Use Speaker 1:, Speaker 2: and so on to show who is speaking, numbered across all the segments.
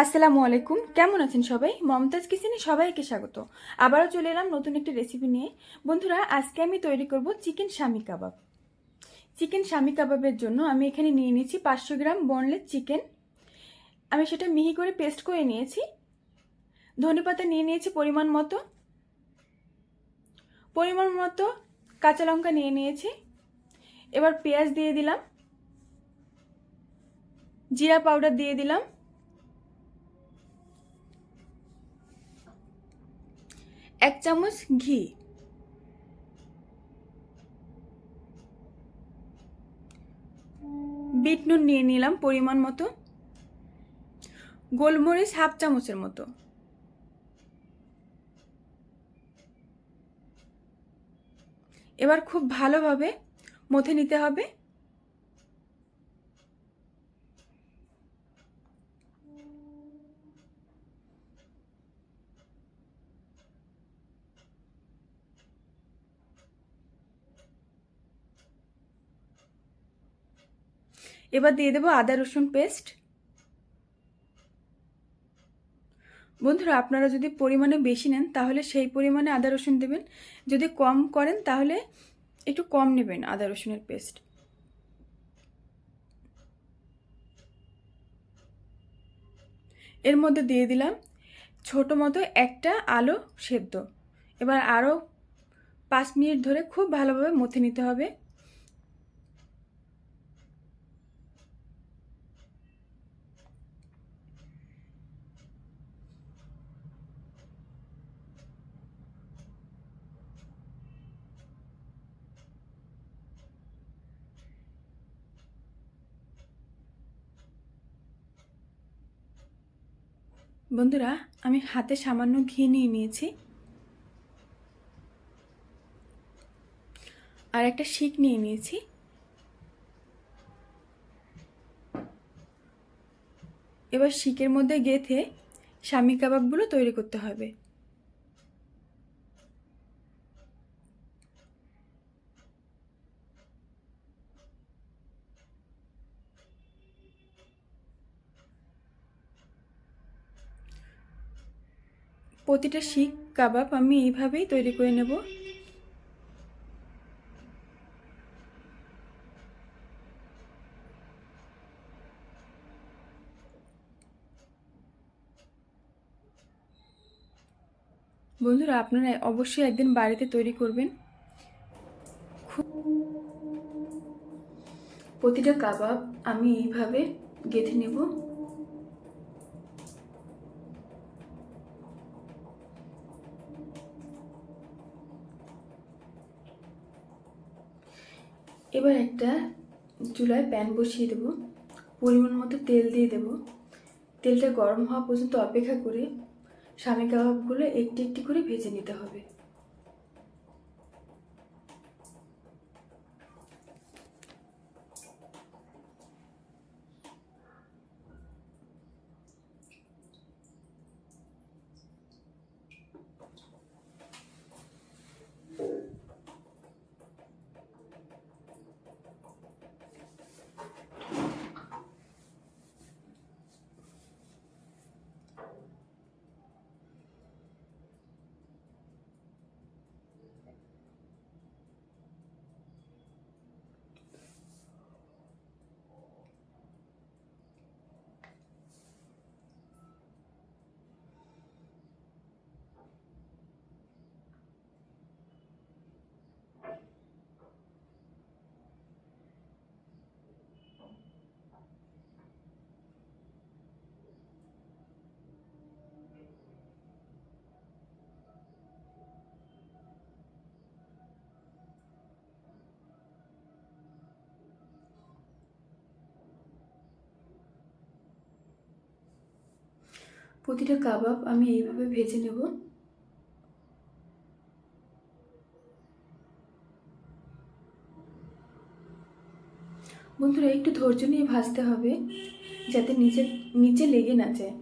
Speaker 1: আসসালামু আলাইকুম, কেমন আছেন সবাই? মমতাজ কিচেনে সবাইকে স্বাগত। আবারও চলে এলাম নতুন একটি রেসিপি নিয়ে। বন্ধুরা, আজকে আমি তৈরি করব চিকেন শামি কাবাব। চিকেন শামি কাবাবের জন্য আমি এখানে নিয়ে নিয়েছি 500 গ্রাম বোনলেস চিকেন। আমি সেটা মিহি করে পেস্ট করে নিয়েছি। ধনেপাতা নিয়ে নিয়েছি পরিমাণ মতো কাঁচা লঙ্কা নিয়ে নিয়েছি। এবার পেঁয়াজ দিয়ে দিলাম, জিরা পাউডার দিয়ে দিলাম, 1 চামচ ঘি, বিট নুন নিয়ে নিলাম পরিমাণ মতো, গোলমরিচ 1/2 চামচের মতো। এবার খুব ভালোভাবে মথে নিতে হবে। এবার দিয়ে দেবো আদা রসুন পেস্ট। বন্ধুরা, আপনারা যদি পরিমাণে বেশি নেন তাহলে সেই পরিমাণে আদা রসুন দেবেন, যদি কম করেন তাহলে একটু কম নেবেন আদা রসুনের পেস্ট। এর মধ্যে দিয়ে দিলাম ছোট মতো একটা আলু সেদ্ধ। এবার আরও 5 মিনিট ধরে খুব ভালোভাবে মথে নিতে হবে। বন্ধুরা, আমি হাতে সামান্য ঘি নিয়ে নিয়েছি আর একটা শিক নিয়ে নিয়েছি। এবার শিকের মধ্যে গেঁথে শামি কাবাবগুলো তৈরি করতে হবে। প্রতিটা শিক কাবাব আমি এইভাবেই তৈরি করে নেব। বন্ধুরা, আপনারা অবশ্যই একদিন বাড়িতে তৈরি করবেন। প্রতিটা কাবাব আমি এইভাবে গেঁথে নেব। এবার একটা চুলায় প্যান বসিয়ে দেব, পরিমাণ মতো তেল দিয়ে দেব। তেলটা গরম হওয়া পর্যন্ত অপেক্ষা করে শামি কাবাবগুলো একটি একটি করে ভেজে নিতে হবে। প্রতিটা কাবাব আমি এইভাবে ভেজে নেব। বন্ধুরা, একটু ধৈর্য নিয়ে ভাজতে হবে যাতে নিচে নিচে লেগে না যায়।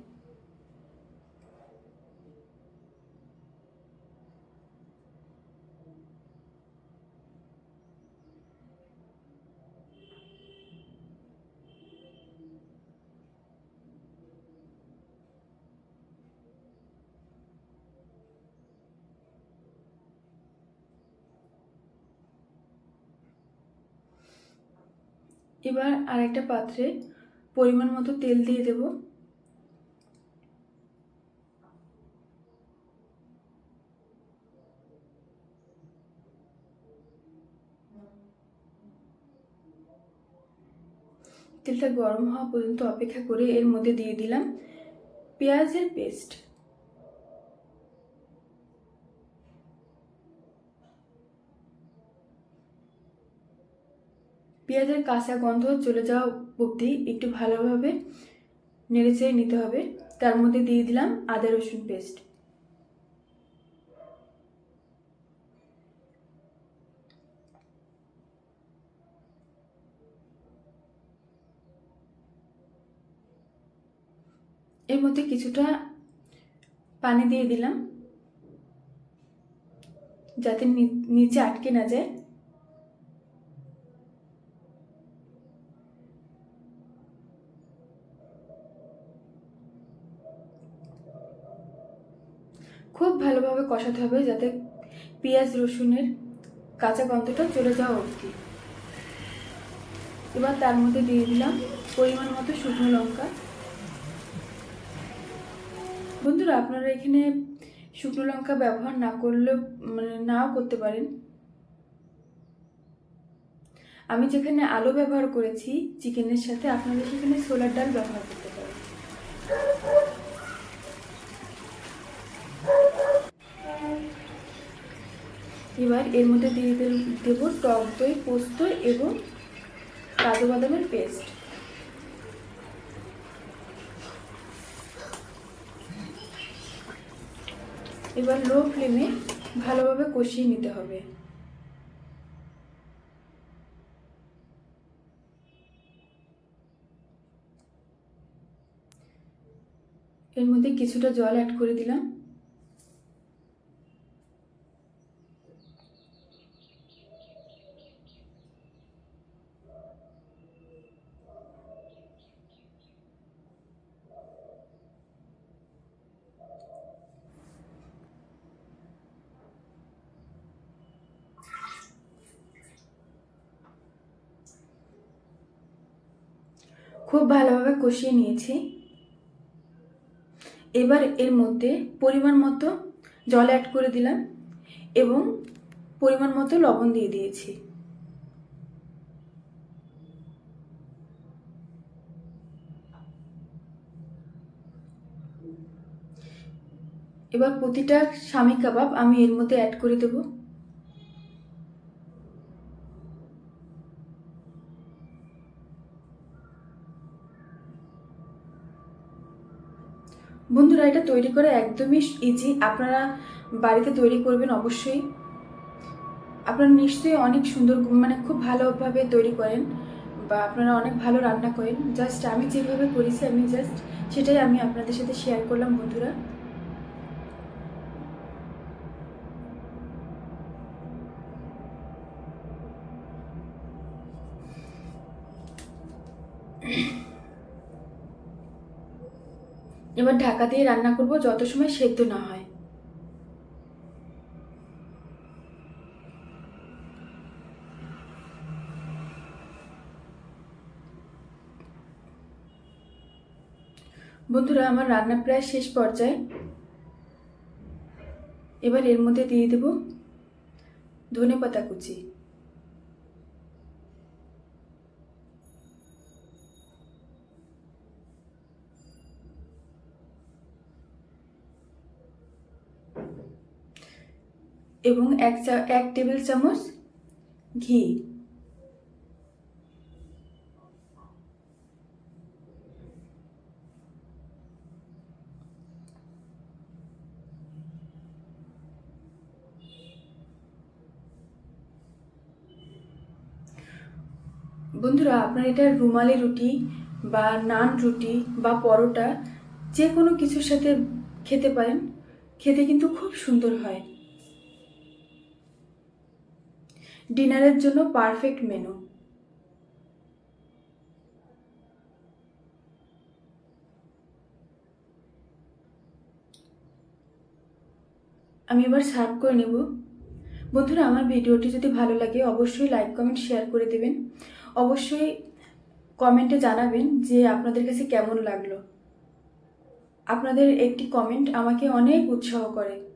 Speaker 1: এবার আরেকটা পাত্রে পরিমাণ মতো তেল দিয়ে দেব। তেলটা গরম হওয়া পর্যন্ত অপেক্ষা করে এর মধ্যে দিয়ে দিলাম পেঁয়াজের পেস্ট। পেঁয়াজের কাঁচা গন্ধ চলে যাওয়া অবধি একটু ভালোভাবে নেড়েচেড়ে নিতে হবে। তার মধ্যে দিয়ে দিলাম আদা রসুন পেস্ট। এর মধ্যে কিছুটা পানি দিয়ে দিলাম যাতে নিচে আটকে না যায়। খুব ভালোভাবে কষাতে হবে যাতে পেঁয়াজ রসুনের কাঁচা গন্ধটা চলে যাওয়া অবধি। এবার তার মধ্যে দিয়ে দিলাম পরিমাণ মতো শুকনো লঙ্কা। বন্ধুরা, আপনারা এখানে শুকনো লঙ্কা ব্যবহার না করলেও নাও করতে পারেন। আমি যেখানে আলু ব্যবহার করেছি চিকেনের সাথে, আপনারা সেখানে ছোলার ডাল ব্যবহার করতে পারেন। এবার এর মধ্যে দিয়ে দেব টক দই, পোস্ত এবং কাজু বাদামের পেস্ট। এবার লো ফ্লেমে ভালোভাবে কষিয়ে নিতে হবে। এর মধ্যে কিছুটা জল অ্যাড করে দিলাম। খুব ভালোভাবে কষিয়ে নিয়েছি। এবার এর মধ্যে পরিমাণ মতো জল অ্যাড করে দিলাম এবং পরিমাণ মতো লবণ দিয়ে দিয়েছি। এবার প্রতিটা শামি কাবাব আমি এর মধ্যে অ্যাড করে দেব। বন্ধুরা, এটা তৈরি করা একদমই ইজি। আপনারা বাড়িতে তৈরি করবেন অবশ্যই। আপনারা নিশ্চয়ই অনেক সুন্দর খুব ভালোভাবে তৈরি করেন বা আপনারা অনেক ভালো রান্না করেন। জাস্ট আমি যেভাবে করেছি সেটাই আমি আপনাদের সাথে শেয়ার করলাম বন্ধুরা। এবার ঢাকা দিয়ে রান্না করব যত সময় সেদ্ধ না হয়। বন্ধুরা, আমার রান্না প্রায় শেষ পর্যায়ে। এবার এর মধ্যে দিয়ে দেব ধনেপাতা কুচি। এবং এক টেবিল চামচ ঘি। বন্ধুরা, আপনারা এটা রুমালি রুটি বা নান রুটি বা পরোটা যে কোনো কিছুর সাথে খেতে পারেন। খেতে কিন্তু খুব সুন্দর হয়। ডিনারের জন্য পারফেক্ট মেনু। আমি এবার সার্ভ করে নেব। বন্ধুরা, আমার ভিডিওটি যদি ভালো লাগে অবশ্যই লাইক কমেন্ট শেয়ার করে দেবেন। অবশ্যই কমেন্টে জানাবেন যে আপনাদের কাছে কেমন লাগলো। আপনাদের একটি কমেন্ট আমাকে অনেক উৎসাহ করে।